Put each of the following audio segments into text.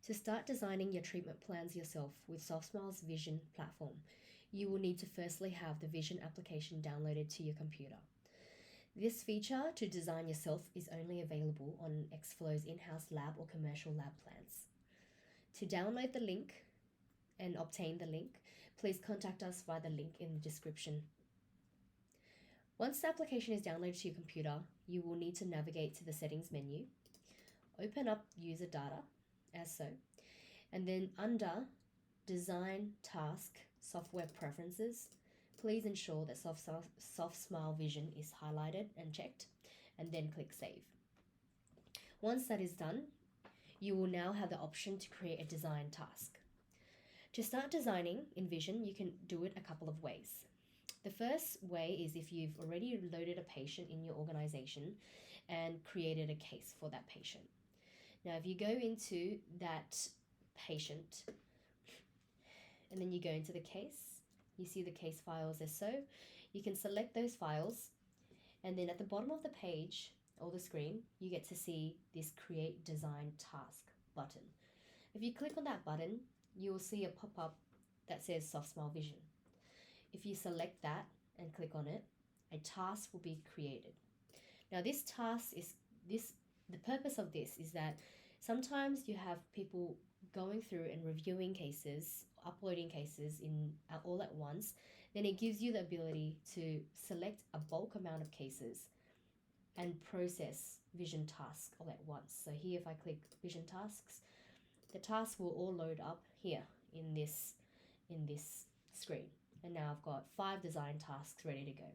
To start designing your treatment plans yourself with SoftSmile's Vision platform, you will need to firstly have the Vision application downloaded to your computer. This feature to design yourself is only available on Xflow's in-house lab or commercial lab plans. To download the link and obtain the link, please contact us via the link in the description. Once the application is downloaded to your computer, you will need to navigate to the settings menu, open up user data, as so, and then under Design Task Software Preferences, please ensure that SoftSmile Vision is highlighted and checked, and then click Save. Once that is done, you will now have the option to create a design task. To start designing in Vision, you can do it a couple of ways. The first way is if you've already loaded a patient in your organization and created a case for that patient. Now, if you go into that patient and then you go into the case, you see the case files as so. You can select those files, and then at the bottom of the page or the screen, you get to see this Create Design Task button. If you click on that button, you will see a pop-up that says SoftSmile Vision. If you select that and click on it, a task will be created. Now, this task is the purpose of this is that sometimes you have people going through and reviewing cases, uploading cases in all at once. Then it gives you the ability to select a bulk amount of cases and process Vision tasks all at once. So here, if I click Vision tasks, the tasks will all load up here in this screen. And now I've got 5 design tasks ready to go.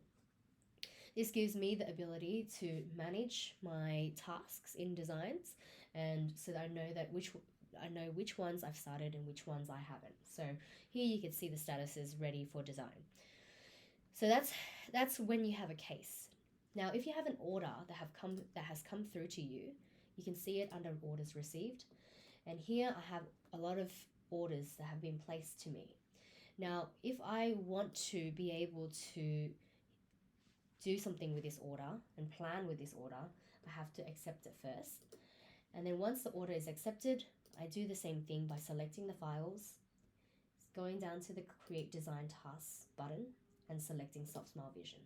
This gives me the ability to manage my tasks in designs, and so that I know which ones I've started and which ones I haven't. So here you can see the statuses ready for design. So that's when you have a case. Now, if you have an order that has come through to you, you can see it under orders received. And here I have a lot of orders that have been placed to me. Now, if I want to be able to do something with this order and plan with this order, I have to accept it first. And then once the order is accepted, I do the same thing by selecting the files, going down to the Create Design Tasks button and selecting SoftSmile Vision.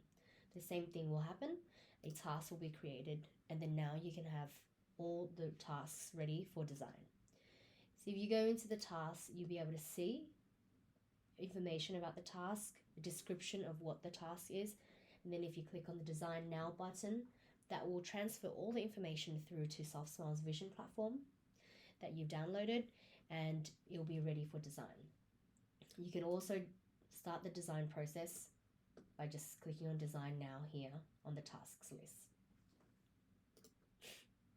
The same thing will happen. A task will be created, and then now you can have all the tasks ready for design. So if you go into the task, you'll be able to see information about the task, a description of what the task is, and then if you click on the Design Now button, that will transfer all the information through to SoftSmile's Vision platform that you've downloaded, and it'll be ready for design. You can also start the design process by just clicking on Design Now here on the tasks list.